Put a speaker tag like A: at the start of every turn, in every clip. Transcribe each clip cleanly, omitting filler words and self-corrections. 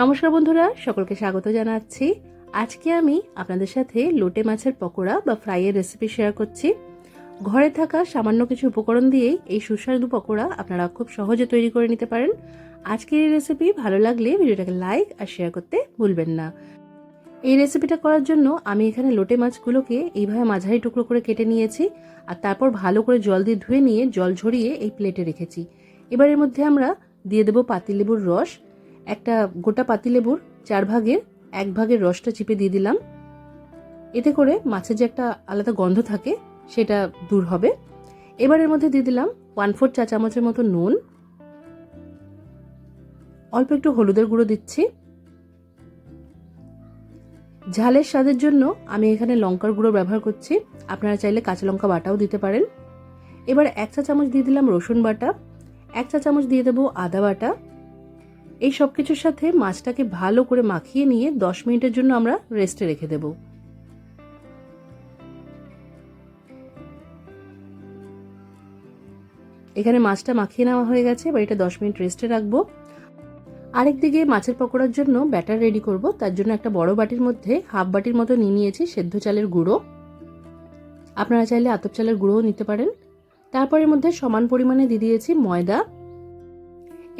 A: নমস্কার বন্ধুরা, সকলকে স্বাগত জানাচ্ছি। আজকে আমি আপনাদের সাথে লোটে মাছের পকোড়া বা ফ্রাইয়ের রেসিপি শেয়ার করছি। ঘরে থাকা সামান্য কিছু উপকরণ দিয়েই এই সুস্বাদু পকোড়া আপনারা খুব সহজে তৈরি করে নিতে পারেন। আজকের এই রেসিপি ভালো লাগলে ভিডিওটাকে লাইক আর শেয়ার করতে ভুলবেন না। এই রেসিপিটা করার জন্য আমি এখানে লোটে মাছগুলোকে এইভাবে মাঝারি টুকরো করে কেটে নিয়েছি আর তারপর ভালো করে জল দিয়ে ধুয়ে নিয়ে জল ঝরিয়ে এই প্লেটে রেখেছি। এবার এর মধ্যে আমরা দিয়ে দেবো পাতিলেবুর রস। একটা গোটা পাতিলেবুর 4 ভাগের 1 ভাগের রসটা চিপে দিয়ে দিলাম। এতে করে মাছের যে একটা আলাদা গন্ধ থাকে সেটা দূর হবে। এবার এর মধ্যে দিয়ে দিলাম 1/4 চা চামচের মতো নুন, অল্প একটু হলুদের গুঁড়ো দিচ্ছি। ঝালের স্বাদের জন্য আমি এখানে লঙ্কার গুঁড়ো ব্যবহার করছি, আপনারা চাইলে কাঁচা লঙ্কা বাটাও দিতে পারেন। এবার 1 চা চামচ দিয়ে দিলাম রসুন বাটা, 1 চা চামচ দিয়ে দেবো আদা বাটা। এই সব কিছুর সাথে মাছটাকে ভালো করে মাখিয়ে নিয়ে 10 মিনিটের জন্য আমরা রেস্টে রেখে দেব। এখানে মাছটা মাখিয়ে নেওয়া হয়ে গেছে, এবার এটা 10 মিনিট রেস্টে রাখবো। আরেকদিকে মাছের পকোড়ার জন্য ব্যাটার রেডি করব। তার জন্য একটা বড় বাটির মধ্যে হাফ বাটির মতো নিয়ে নিয়েছি সেদ্ধ চালের গুঁড়ো, আপনারা চাইলে আতপ চালের গুঁড়োও নিতে পারেন। তারপর এর মধ্যে সমান পরিমাণে দিয়ে দিয়েছি ময়দা।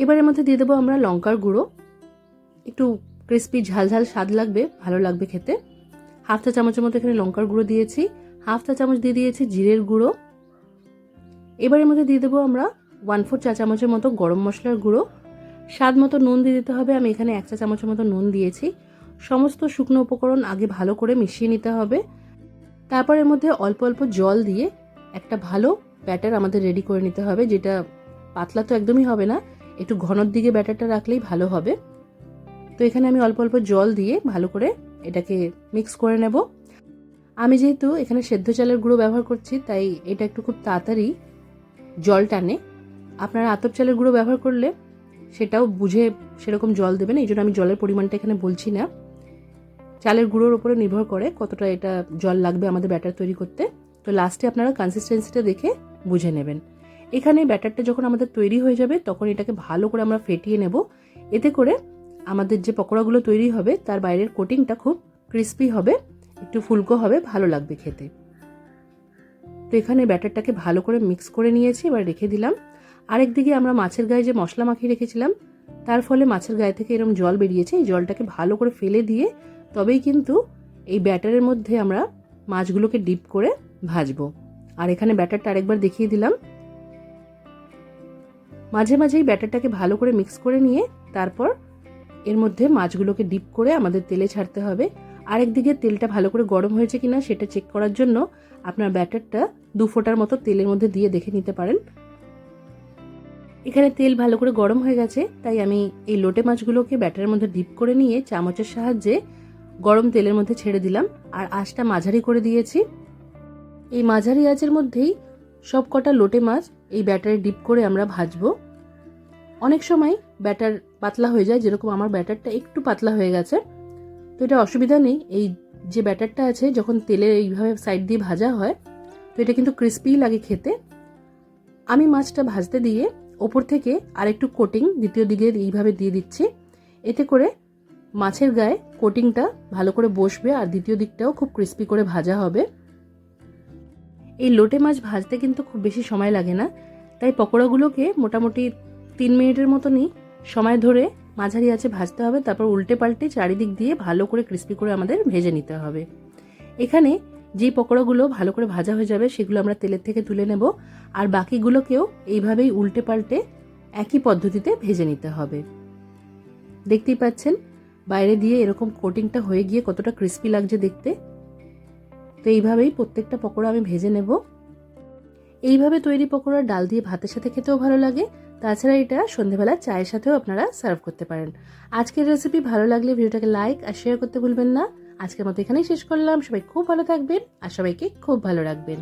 A: এবার এর মধ্যে দিয়ে দেবো আমরা লঙ্কার গুঁড়ো, একটু ক্রিস্পি ঝাল ঝাল স্বাদ লাগবে, ভালো লাগবে খেতে। হাফ চা চামচের মতো এখানে লঙ্কার গুঁড়ো দিয়েছি, হাফ চা চামচ দিয়ে দিয়েছি জিরের গুঁড়ো। এবার এর মধ্যে দিয়ে দেবো আমরা 1/4 চা চামচের মতো গরম মশলার গুঁড়ো। স্বাদ মতো নুন দিয়ে দিতে হবে, আমি এখানে 1 চা চামচের মতো নুন দিয়েছি। সমস্ত শুকনো উপকরণ আগে ভালো করে মিশিয়ে নিতে হবে। তারপর এর মধ্যে অল্প অল্প জল দিয়ে একটা ভালো ব্যাটার আমাদের রেডি করে নিতে হবে, যেটা পাতলা তো একদমই হবে না, একটু ঘনর দিকে ব্যাটারটা রাখলেই ভালো হবে। তো এখানে আমি অল্প অল্প জল দিয়ে ভালো করে এটাকে মিক্স করে নেব। আমি যেহেতু এখানে সেদ্ধ চালের গুঁড়ো ব্যবহার করছি তাই এটা একটু খুব তাড়াতাড়ি জল টানে। আপনারা আতপ চালের গুঁড়ো ব্যবহার করলে সেটাও বুঝে সেরকম জল দেবেন, এই জন্য আমি জলের পরিমাণটা এখানে বলছি না। চালের গুঁড়োর উপরে নির্ভর করে কতটা এটা জল লাগবে আমাদের ব্যাটার তৈরি করতে। তো লাস্টে আপনারা কনসিস্টেন্সিটা দেখে বুঝে নেবেন। এখানে ব্যাটারটা যখন আমাদের তৈরি হয়ে যাবে তখন এটাকে ভালো করে আমরা ফেটিয়ে নেব। এতে করে আমাদের যে পকোড়াগুলো তৈরি হবে তার বাইরের কোটিংটা খুব ক্রিস্পি হবে, একটু ফুলকো হবে, ভালো লাগবে খেতে। তো এখানে ব্যাটারটাকে ভালো করে মিক্স করে নিয়েছি, এবার রেখে দিলাম। আরেকদিকে আমরা মাছের গায়ে যে মশলা মাখিয়ে রেখেছিলাম তার ফলে মাছের গায়ে থেকে এরকম জল বেরিয়েছে, এই জলটাকে ভালো করে ফেলে দিয়ে তবেই কিন্তু এই ব্যাটারের মধ্যে আমরা মাছগুলোকে ডিপ করে ভাজবো। আর এখানে ব্যাটারটা আরেকবার দেখিয়ে দিলাম। মাঝে মাঝেই ব্যাটারটাকে ভালো করে মিক্স করে নিয়ে তারপর এর মধ্যে মাছগুলোকে ডিপ করে আমাদের তেলে ছাড়তে হবে। আরেকদিকে তেলটা ভালো করে গরম হয়েছে কিনা সেটা চেক করার জন্য আপনার ব্যাটারটা 2 ফোঁটার মতো তেলের মধ্যে দিয়ে দেখে নিতে পারেন। এখানে তেল ভালো করে গরম হয়ে গেছে, তাই আমি এই লোটে মাছগুলোকে ব্যাটারের মধ্যে ডিপ করে নিয়ে চামচের সাহায্যে গরম তেলের মধ্যে ছেড়ে দিলাম আর আঁচটা মাঝারি করে দিয়েছি। এই মাঝারি আঁচের মধ্যেই সব কটা লোটে মাছ এই ব্যাটারে ডিপ করে আমরা ভাজবো। অনেক সময় ব্যাটার পাতলা হয়ে যায়, যেরকম আমার ব্যাটারটা একটু পাতলা হয়ে গেছে, তো এটা অসুবিধা নেই। এই যে ব্যাটারটা আছে যখন তেলে এইভাবে সাইড দিয়ে ভাজা হয় তো এটা কিন্তু ক্রিস্পিই লাগে খেতে। আমি মাছটা ভাজতে দিয়ে ওপর থেকে আরেকটু কোটিং দ্বিতীয় দিকে এইভাবে দিয়ে দিচ্ছি, এতে করে মাছের গায়ে কোটিংটা ভালো করে বসবে আর দ্বিতীয় দিকটাও খুব ক্রিস্পি করে ভাজা হবে। এই লোটে মাছ ভাজতে কিন্তু খুব বেশি সময় লাগে না, তাই পকোড়াগুলোকে মোটামুটি 3 মিনিটের মতনই সময় ধরে মাঝারি আঁচে ভাজতে হবে। তারপর উল্টে পাল্টে চারিদিক দিয়ে ভালো করে ক্রিস্পি করে আমাদের ভেজে নিতে হবে। এখানে যে পকোড়াগুলো ভালো করে ভাজা হয়ে যাবে সেগুলো আমরা তেলের থেকে তুলে নেব, আর বাকিগুলোকেও এইভাবেই উল্টে পাল্টে একই পদ্ধতিতে ভেজে নিতে হবে। দেখতেই পাচ্ছেন বাইরে দিয়ে এরকম কোটিংটা হয়ে গিয়ে কতটা ক্রিস্পি লাগছে দেখতে। তো এইভাবেই প্রত্যেকটা পকোড়া আমি ভেজে নেব। এইভাবে তৈরি পকোড়া ডাল দিয়ে ভাতের সাথে খেতেও ভালো লাগে, তাছাড়া এটা সন্ধ্যেবেলা চায়ের সাথেও আপনারা সার্ভ করতে পারেন। আজকের রেসিপি ভালো লাগলে ভিডিওটাকে লাইক আর শেয়ার করতে ভুলবেন না। আজকের মতো এখানেই শেষ করলাম। সবাই খুব ভালো থাকবেন আর সবাইকে খুব ভালো রাখবেন।